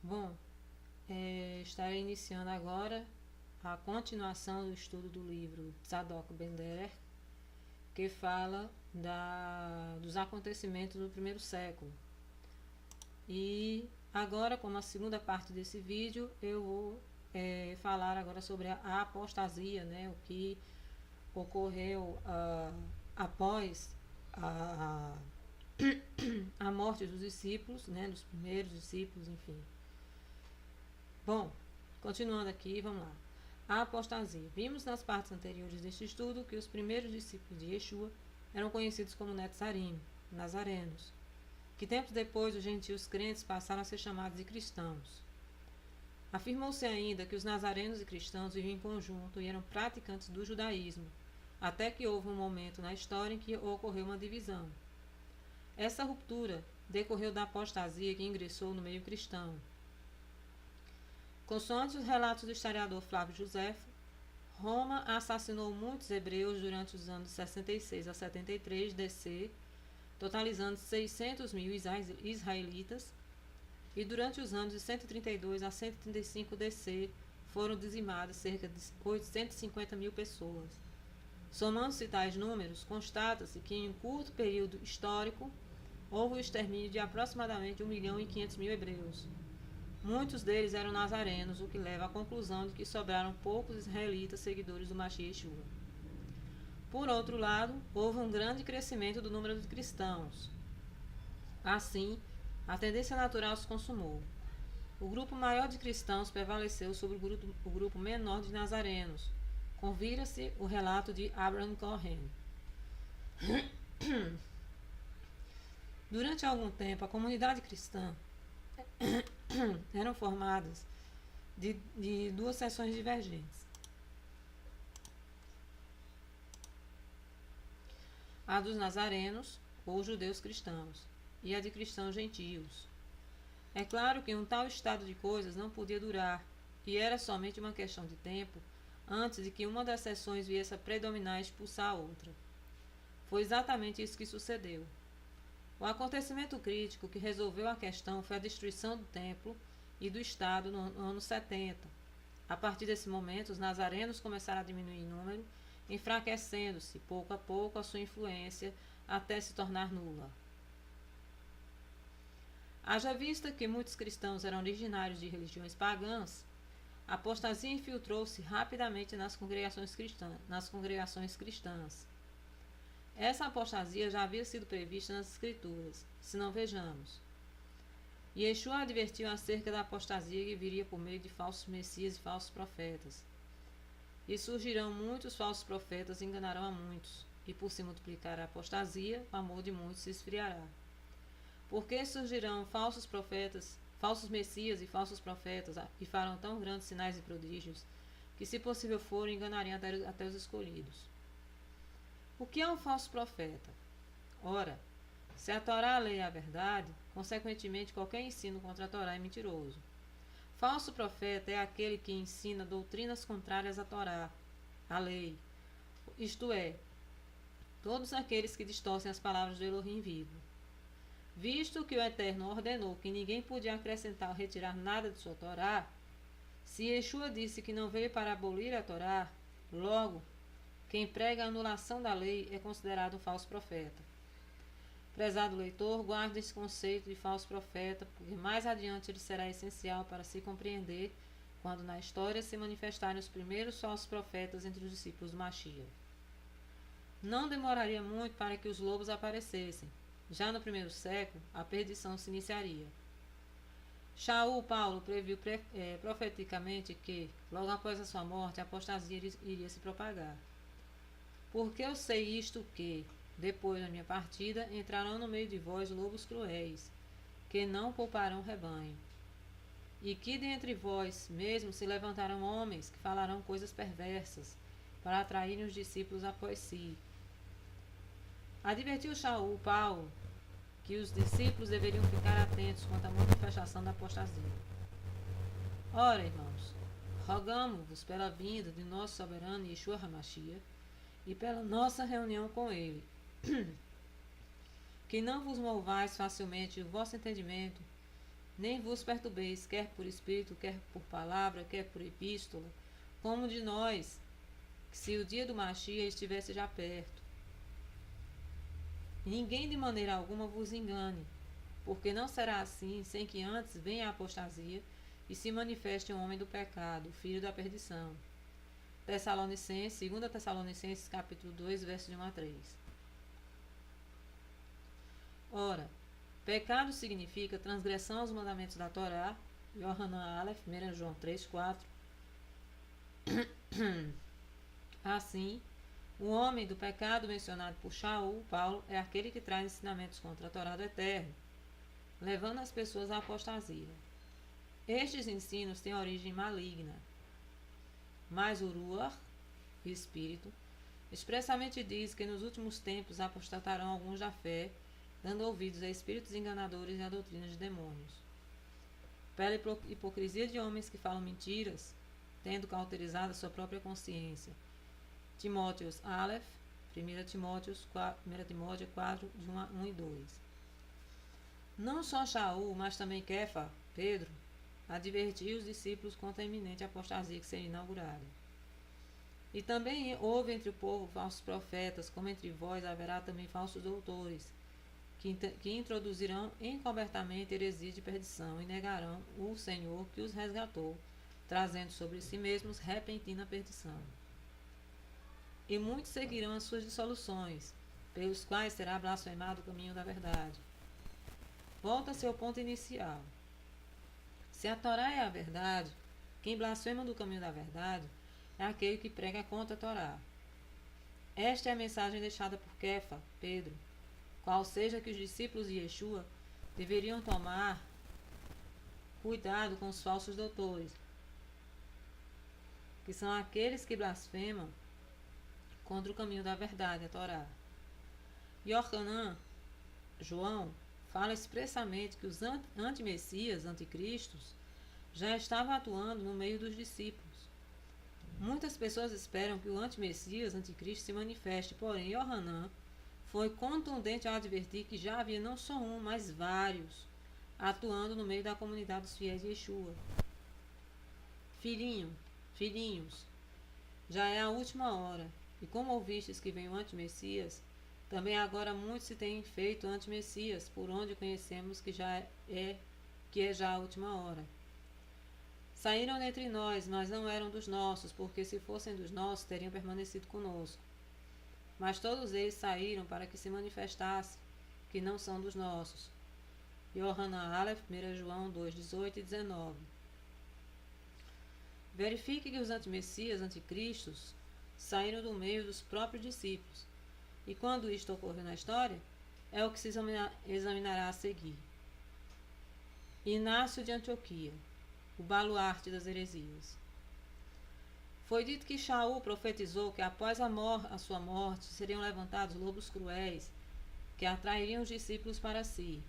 Bom, estarei iniciando agora a continuação do estudo do livro Tzadok Ben-Derer, que fala dos acontecimentos do primeiro século. E agora, como a segunda parte desse vídeo, eu vou falar agora sobre a apostasia, né, o que ocorreu após a morte dos discípulos, né, dos primeiros discípulos, enfim. Bom, continuando aqui, vamos lá. A apostasia. Vimos nas partes anteriores deste estudo que os primeiros discípulos de Yeshua eram conhecidos como Netzarim, nazarenos, que tempos depois os gentios crentes passaram a ser chamados de cristãos. Afirmou-se ainda que os nazarenos e cristãos viviam em conjunto e eram praticantes do judaísmo, até que houve um momento na história em que ocorreu uma divisão. Essa ruptura decorreu da apostasia que ingressou no meio cristão. Consoante os relatos do historiador Flávio Josefo, Roma assassinou muitos hebreus durante os anos 66 a 73 DC, totalizando 600 mil israelitas, e durante os anos de 132 a 135 DC foram dizimadas cerca de 850 mil pessoas. Somando-se tais números, constata-se que em um curto período histórico houve o extermínio de aproximadamente 1.500.000 hebreus. Muitos deles eram nazarenos, o que leva à conclusão de que sobraram poucos israelitas seguidores do Mashiach Yeshua. Por outro lado, houve um grande crescimento do número de cristãos. Assim, a tendência natural se consumou. O grupo maior de cristãos prevaleceu sobre o grupo menor de nazarenos. Convira-se o relato de Abraham Cohen. Durante algum tempo, a comunidade cristã eram formadas de duas seções divergentes. A dos nazarenos, ou judeus cristãos, e a de cristãos gentios. É claro que um tal estado de coisas não podia durar, e era somente uma questão de tempo antes de que uma das seções viesse a predominar e expulsar a outra. Foi exatamente isso que sucedeu. O acontecimento crítico que resolveu a questão foi a destruição do templo e do Estado no ano 70. A partir desse momento, os nazarenos começaram a diminuir em número, enfraquecendo-se pouco a pouco a sua influência até se tornar nula. Haja vista que muitos cristãos eram originários de religiões pagãs, a apostasia infiltrou-se rapidamente nas congregações cristãs. Essa apostasia já havia sido prevista nas Escrituras, se não vejamos. Yeshua advertiu acerca da apostasia que viria por meio de falsos messias e falsos profetas. E surgirão muitos falsos profetas e enganarão a muitos, e por se multiplicar a apostasia, o amor de muitos se esfriará. Porque surgirão falsos profetas, falsos messias e falsos profetas, e farão tão grandes sinais e prodígios, que se possível for, enganariam até os escolhidos. O que é um falso profeta? Ora, se a Torá, a lei é a verdade, consequentemente qualquer ensino contra a Torá é mentiroso. Falso profeta é aquele que ensina doutrinas contrárias à Torá, à lei, isto é, todos aqueles que distorcem as palavras do Elohim vivo. Visto que o Eterno ordenou que ninguém podia acrescentar ou retirar nada de sua Torá, se Yeshua disse que não veio para abolir a Torá, logo, quem prega a anulação da lei é considerado um falso profeta. Prezado leitor, guarde esse conceito de falso profeta, porque mais adiante ele será essencial para se compreender quando na história se manifestarem os primeiros falsos profetas entre os discípulos do Mashiach. Não demoraria muito para que os lobos aparecessem. Já no primeiro século, a perdição se iniciaria. Shaul Paulo previu profeticamente que, logo após a sua morte, a apostasia iria se propagar. Porque eu sei isto que, depois da minha partida, entrarão no meio de vós lobos cruéis, que não pouparão o rebanho. E que dentre vós mesmo se levantarão homens que falarão coisas perversas, para atraírem os discípulos após si. Advertiu Shaul Paulo que os discípulos deveriam ficar atentos quanto à manifestação da apostasia. Ora, irmãos, rogamo-vos pela vinda de nosso soberano Yeshua HaMashiach e pela nossa reunião com ele, que não vos movais facilmente o vosso entendimento Nem vos perturbeis, quer por espírito, quer por palavra, quer por epístola, como de nós, que se o dia do Machia estivesse já perto. Ninguém de maneira alguma vos engane, porque não será assim sem que antes venha a apostasia e se manifeste o homem do pecado, o filho da perdição. Tessalonicenses, 2 Tessalonicenses capítulo 2, versos de 1 a 3. Ora, pecado significa transgressão aos mandamentos da Torá, Yohanan Aleph, 1 João 3, 4. Assim, o homem do pecado mencionado por Shaul, Paulo, é aquele que traz ensinamentos contra a Torá do Eterno, levando as pessoas à apostasia. Estes ensinos têm origem maligna, mas o Ruach, o Espírito, expressamente diz que nos últimos tempos apostatarão alguns da fé, dando ouvidos a espíritos enganadores e a doutrina de demônios. Pela hipocrisia de homens que falam mentiras, tendo cauterizado a sua própria consciência. Timóteos Aleph, 1 Timóteo 4, de 1 e 2. Não só Shaul, mas também Kefa, Pedro, advertiu os discípulos contra a iminente apostasia que seria inaugurada. E também houve entre o povo falsos profetas, como entre vós haverá também falsos doutores, que introduzirão encobertamente heresias de perdição e negarão o Senhor que os resgatou, trazendo sobre si mesmos repentina perdição. E muitos seguirão as suas dissoluções, pelos quais será blasfemado o caminho da verdade. Volta-se ao ponto inicial. Se a Torá é a verdade, quem blasfema do caminho da verdade é aquele que prega contra a Torá. Esta é a mensagem deixada por Kefa, Pedro, qual seja que os discípulos de Yeshua deveriam tomar cuidado com os falsos doutores, que são aqueles que blasfemam contra o caminho da verdade, a Torá. Yohanan, João, fala expressamente que os antimessias, anticristos, já estavam atuando no meio dos discípulos. Muitas pessoas esperam que o antimessias, anticristo, se manifeste, porém Yohanan foi contundente ao advertir que já havia não só um, mas vários, atuando no meio da comunidade dos fiéis de Yeshua. Filhinhos, já é a última hora, e como ouvistes que vem o antimessias, também agora muitos se têm feito antimessias, por onde conhecemos que é já a última hora. Saíram dentre nós, mas não eram dos nossos, porque se fossem dos nossos, teriam permanecido conosco. Mas todos eles saíram para que se manifestasse que não são dos nossos. Yohanan Aleph, 1 João 2, 18 e 19. Verifique que os antimessias, anticristos, saíram do meio dos próprios discípulos. E quando isto ocorreu na história, é o que se examinará a seguir. Inácio de Antioquia, o baluarte das heresias. Foi dito que Shaul profetizou que após a sua morte seriam levantados lobos cruéis que atrairiam os discípulos para si.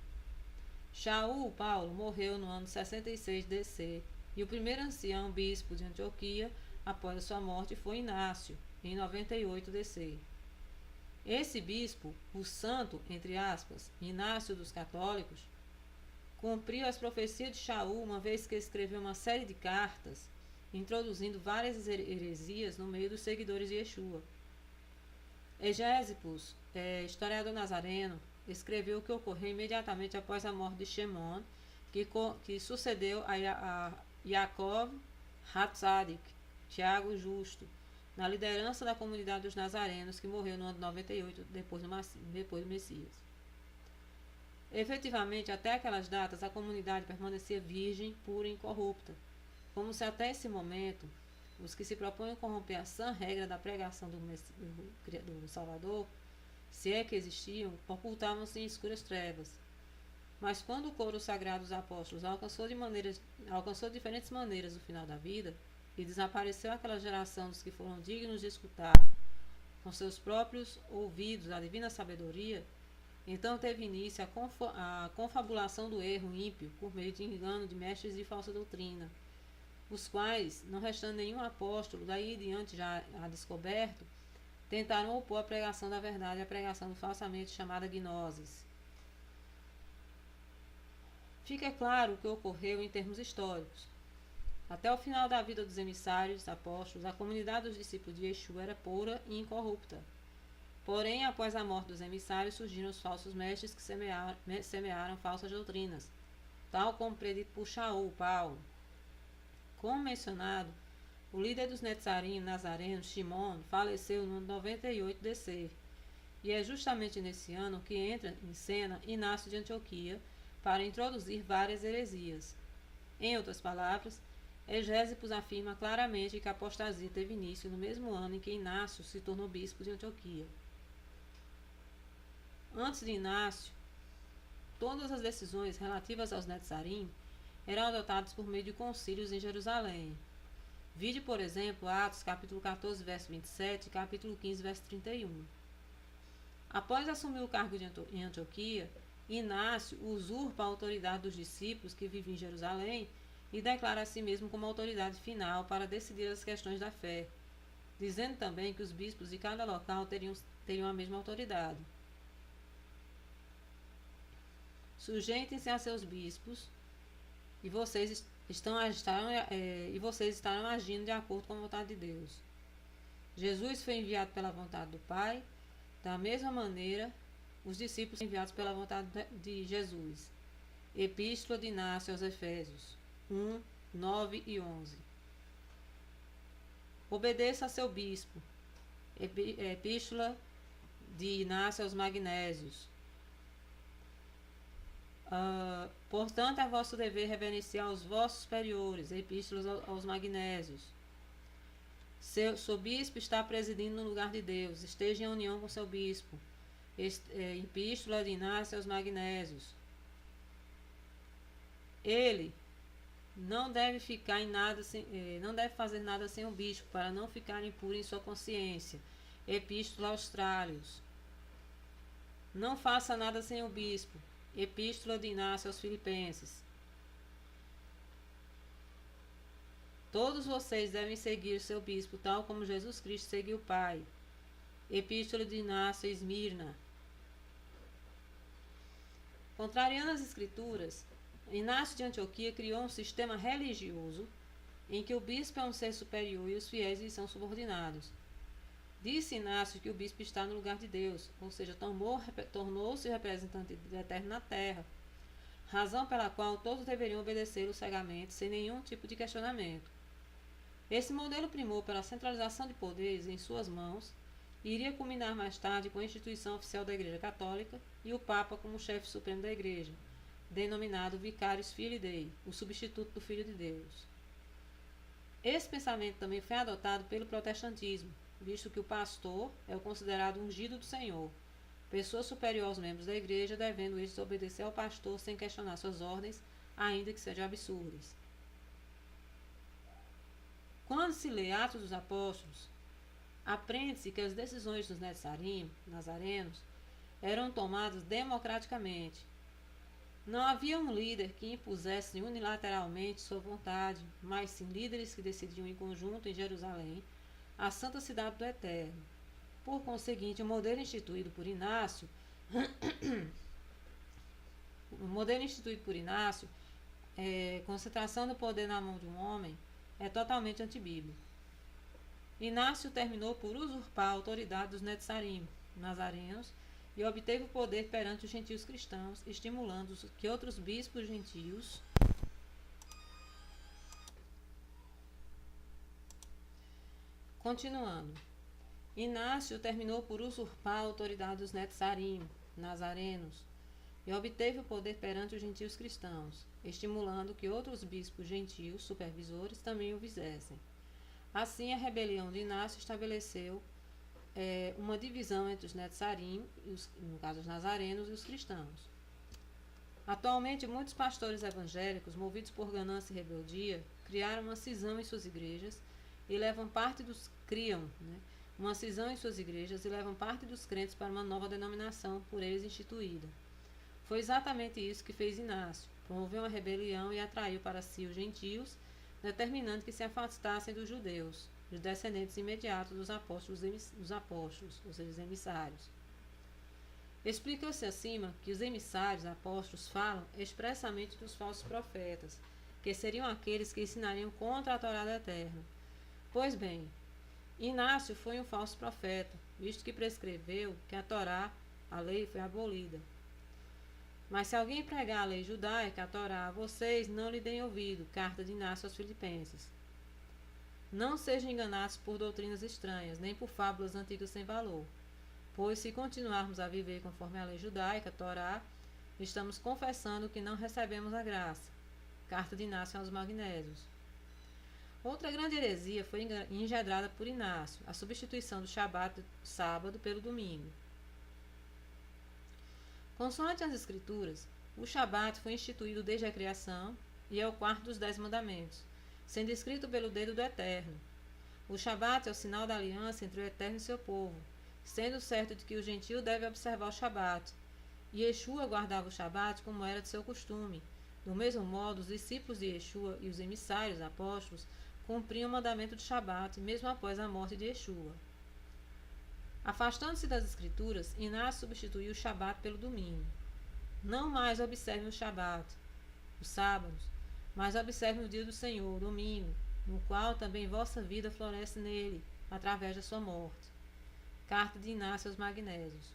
Shaul, Paulo, morreu no ano 66 DC e o primeiro ancião bispo de Antioquia após a sua morte foi Inácio, em 98 DC. Esse bispo, o santo, entre aspas, Inácio dos católicos, cumpriu as profecias de Shaul uma vez que escreveu uma série de cartas introduzindo várias heresias no meio dos seguidores de Yeshua. Egésipos, historiador nazareno, escreveu o que ocorreu imediatamente após a morte de Shimon, que sucedeu a Yaakov Hatzadik, Tiago Justo, na liderança da comunidade dos nazarenos, que morreu no ano 98, depois do Messias. Efetivamente, até aquelas datas, a comunidade permanecia virgem, pura e incorrupta, como se até esse momento os que se propõem a corromper a sã regra da pregação do Salvador, se é que existiam, ocultavam-se em escuras trevas. Mas quando o coro sagrado dos apóstolos alcançou de diferentes maneiras o final da vida, e desapareceu aquela geração dos que foram dignos de escutar com seus próprios ouvidos a divina sabedoria, então teve início a confabulação do erro ímpio por meio de engano de mestres de falsa doutrina, os quais, não restando nenhum apóstolo, daí diante já descoberto, tentaram opor a pregação da verdade à pregação falsamente chamada gnosis. Fica claro o que ocorreu em termos históricos. Até o final da vida dos emissários apóstolos, a comunidade dos discípulos de Yeshua era pura e incorrupta. Porém, após a morte dos emissários, surgiram os falsos mestres que semearam falsas doutrinas, tal como predito por Shaul, Paulo. Como mencionado, o líder dos nazarenos, Shimon, faleceu no 98 DC, e é justamente nesse ano que entra em cena Inácio de Antioquia para introduzir várias heresias. Em outras palavras, Egésipos afirma claramente que a apostasia teve início no mesmo ano em que Inácio se tornou bispo de Antioquia. Antes de Inácio, todas as decisões relativas aos Netzarim eram adotadas por meio de concílios em Jerusalém. Vide, por exemplo, Atos capítulo 14, verso 27 e capítulo 15, verso 31. Após assumir o cargo em Antioquia, Inácio usurpa a autoridade dos discípulos que vivem em Jerusalém e declara a si mesmo como autoridade final para decidir as questões da fé, dizendo também que os bispos de cada local teriam a mesma autoridade. Sujeitem-se a seus bispos e vocês estarão agindo de acordo com a vontade de Deus. Jesus foi enviado pela vontade do Pai, da mesma maneira, os discípulos são enviados pela vontade de Jesus. Epístola de Inácio aos Efésios 1, 9 e 11. Obedeça a seu bispo. Epístola de Inácio aos Magnésios. Portanto, é vosso dever reverenciar os vossos superiores. Epístolas aos Magnésios. Seu bispo está presidindo no lugar de Deus. Esteja em união com seu bispo. Epístola de Inácio aos Magnésios. Ele não deve fazer nada sem o bispo, para não ficar impuro em sua consciência. Epístola aos Trálios. Não faça nada sem o bispo. Epístola de Inácio aos Filipenses. Todos vocês devem seguir seu bispo, tal como Jesus Cristo seguiu o Pai. Epístola de Inácio a Esmirna. Contrariando as Escrituras, Inácio de Antioquia criou um sistema religioso em que o bispo é um ser superior e os fiéis lhe são subordinados. Disse Inácio que o bispo está no lugar de Deus, ou seja, tornou-se representante do Eterno na terra, razão pela qual todos deveriam obedecê-lo cegamente, sem nenhum tipo de questionamento. Esse modelo primou pela centralização de poderes em suas mãos e iria culminar mais tarde com a instituição oficial da Igreja Católica e o Papa como chefe supremo da Igreja, denominado Vicarius Filii Dei, o substituto do Filho de Deus. Esse pensamento também foi adotado pelo protestantismo, visto que o pastor é o considerado ungido do Senhor, pessoa superior aos membros da igreja, devendo estes obedecer ao pastor sem questionar suas ordens, ainda que sejam absurdas. Quando se lê Atos dos Apóstolos, aprende-se que as decisões dos nazarenos eram tomadas democraticamente. Não havia um líder que impusesse unilateralmente sua vontade, mas sim líderes que decidiam em conjunto em Jerusalém, a santa cidade do Eterno. Por conseguinte, o modelo instituído por Inácio, concentração do poder na mão de um homem, é totalmente antibíblico. Inácio terminou por usurpar a autoridade dos nazarenos, e obteve o poder perante os gentios cristãos, estimulando que outros bispos gentios Continuando, Inácio terminou por usurpar a autoridade dos nazarenos, e obteve o poder perante os gentios cristãos, estimulando que outros bispos gentios, supervisores, também o fizessem. Assim, a rebelião de Inácio estabeleceu uma divisão entre os netzarim, no caso os nazarenos, e os cristãos. Atualmente, muitos pastores evangélicos, movidos por ganância e rebeldia, criaram uma cisão em suas igrejas e levam parte dos crentes para uma nova denominação por eles instituída. Foi exatamente isso que fez Inácio, promoveu uma rebelião e atraiu para si os gentios, determinando que se afastassem dos judeus, os descendentes imediatos dos apóstolos, ou seja, os emissários. Explica-se acima que os emissários apóstolos falam expressamente dos falsos profetas, que seriam aqueles que ensinariam contra a Torá eterna. Pois bem, Inácio foi um falso profeta, visto que prescreveu que a Torá, a lei, foi abolida. Mas se alguém pregar a lei judaica, a Torá, vocês não lhe deem ouvido. Carta de Inácio aos Filipenses. Não sejam enganados por doutrinas estranhas, nem por fábulas antigas sem valor. Pois se continuarmos a viver conforme a lei judaica, a Torá, estamos confessando que não recebemos a graça. Carta de Inácio aos Magnésios. Outra grande heresia foi engendrada por Inácio, a substituição do Shabat, sábado, pelo domingo. Consoante as Escrituras, o Shabat foi instituído desde a criação e é o quarto dos 10 mandamentos, sendo escrito pelo dedo do Eterno. O Shabat é o sinal da aliança entre o Eterno e seu povo, sendo certo de que o gentio deve observar o Shabat. E Yeshua guardava o Shabat como era de seu costume. Do mesmo modo, os discípulos de Yeshua e os emissários, apóstolos, cumpriam o mandamento de Shabat, mesmo após a morte de Yeshua. Afastando-se das Escrituras, Inácio substituiu o Shabat pelo domingo. Não mais observem o Shabat, os sábados, mas observem o dia do Senhor, o domingo, no qual também vossa vida floresce nele, através da sua morte. Carta de Inácio aos Magnésios.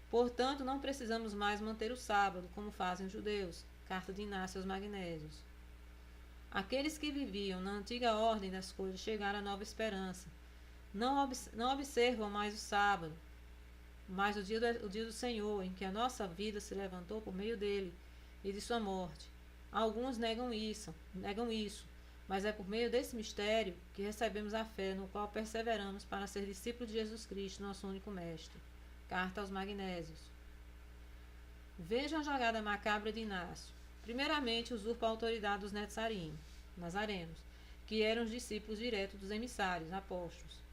Portanto, não precisamos mais manter o sábado, como fazem os judeus. Carta de Inácio aos Magnésios. Aqueles que viviam na antiga ordem das coisas chegaram à nova esperança. Não observam mais o sábado, mas o dia do Senhor, em que a nossa vida se levantou por meio dele e de sua morte. Alguns negam isso, mas é por meio desse mistério que recebemos a fé, no qual perseveramos para ser discípulos de Jesus Cristo, nosso único Mestre. Carta aos Magnésios. Vejam a jogada macabra de Inácio. Primeiramente, usurpa a autoridade dos nazarenos, que eram os discípulos diretos dos emissários, apóstolos.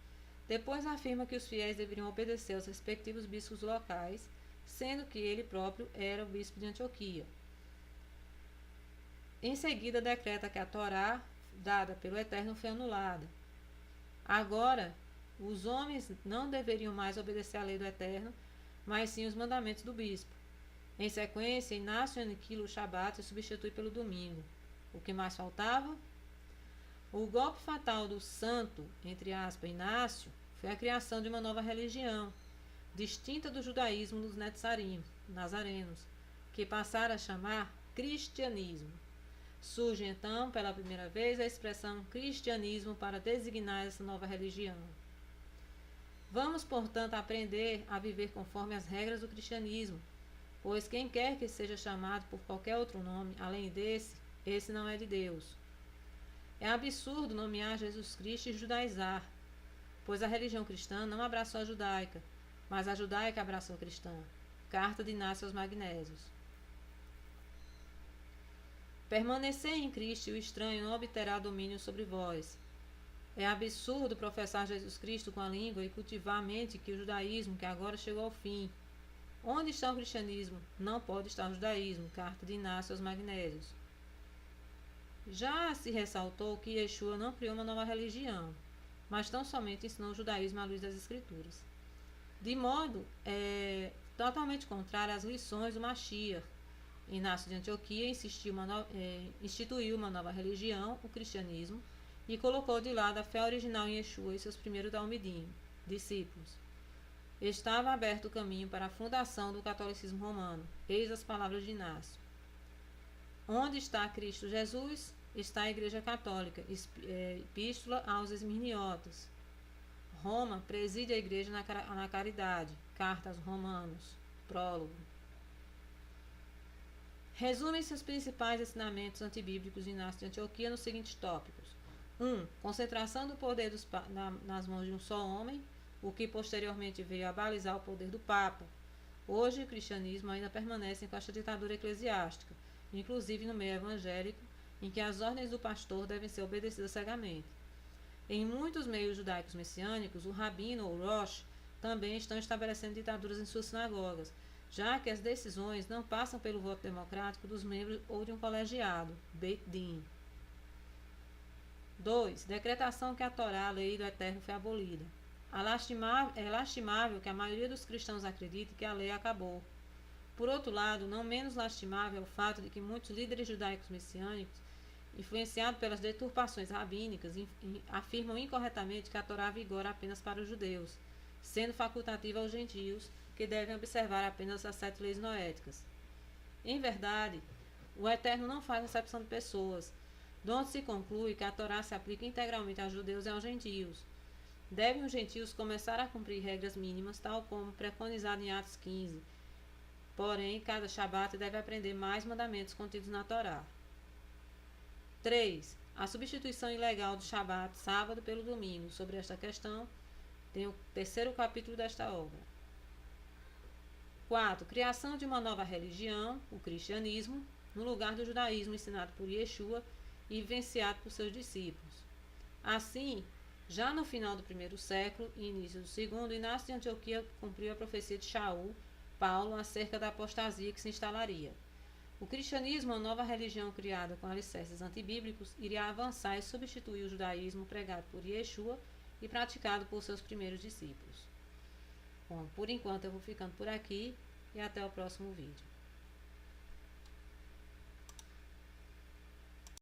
Depois afirma que os fiéis deveriam obedecer aos respectivos bispos locais, sendo que ele próprio era o bispo de Antioquia. Em seguida, decreta que a Torá, dada pelo Eterno, foi anulada. Agora, os homens não deveriam mais obedecer à lei do Eterno, mas sim os mandamentos do bispo. Em sequência, Inácio aniquila o Shabat e substitui pelo domingo. O que mais faltava? O golpe fatal do santo, entre aspas, Inácio, foi a criação de uma nova religião, distinta do judaísmo dos nazarenos, que passaram a chamar cristianismo. Surge então, pela primeira vez, a expressão cristianismo para designar essa nova religião. Vamos, portanto, aprender a viver conforme as regras do cristianismo, pois quem quer que seja chamado por qualquer outro nome, além desse, esse não é de Deus. É absurdo nomear Jesus Cristo e judaizar, pois a religião cristã não abraçou a judaica, mas a judaica abraçou a cristã. Carta de Inácio aos Magnésios. Permanecei em Cristo e o estranho não obterá domínio sobre vós. É absurdo professar Jesus Cristo com a língua e cultivar a mente que o judaísmo, que agora chegou ao fim. Onde está o cristianismo? Não pode estar o judaísmo. Carta de Inácio aos Magnésios. Já se ressaltou que Yeshua não criou uma nova religião, mas tão somente ensinou o judaísmo à luz das Escrituras. De modo totalmente contrário às lições do Mashiach. Inácio de Antioquia instituiu uma nova religião, o cristianismo, e colocou de lado a fé original em Yeshua e seus primeiros talmidim, discípulos. Estava aberto o caminho para a fundação do catolicismo romano. Eis as palavras de Inácio. Onde está Cristo Jesus, está a Igreja Católica. Epístola aos Esmirniotas. Roma preside a Igreja na caridade. Carta aos Romanos. Prólogo. Resume-se os principais ensinamentos antibíblicos de Inácio de Antioquia nos seguintes tópicos. 1. Concentração do poder nas mãos de um só homem, o que posteriormente veio a balizar o poder do Papa. Hoje, o cristianismo ainda permanece com esta ditadura eclesiástica, inclusive no meio evangélico, em que as ordens do pastor devem ser obedecidas cegamente. Em muitos meios judaicos messiânicos, o rabino ou rosh também estão estabelecendo ditaduras em suas sinagogas, já que as decisões não passam pelo voto democrático dos membros ou de um colegiado, Beit Din. 2. Decretação que a Torá, a lei do Eterno, foi abolida. É lastimável que a maioria dos cristãos acredite que a lei acabou. Por outro lado, não menos lastimável é o fato de que muitos líderes judaicos messiânicos, influenciados pelas deturpações rabínicas, afirmam incorretamente que a Torá vigora apenas para os judeus, sendo facultativa aos gentios, que devem observar apenas as 7 leis noéticas. Em verdade, o Eterno não faz acepção de pessoas, donde se conclui que a Torá se aplica integralmente aos judeus e aos gentios. Devem os gentios começar a cumprir regras mínimas, tal como preconizado em Atos 15. Porém, cada Shabat deve aprender mais mandamentos contidos na Torá. 3. A substituição ilegal do Shabat, sábado, pelo domingo. Sobre esta questão, tem o 3º capítulo desta obra. 4. Criação de uma nova religião, o cristianismo, no lugar do judaísmo ensinado por Yeshua e vivenciado por seus discípulos. Assim, já no final do 1º século e início do 2º, Inácio de Antioquia cumpriu a profecia de Shaul, Paulo, acerca da apostasia que se instalaria. O cristianismo, uma nova religião criada com alicerces antibíblicos, iria avançar e substituir o judaísmo pregado por Yeshua e praticado por seus primeiros discípulos. Bom, por enquanto eu vou ficando por aqui e até o próximo vídeo.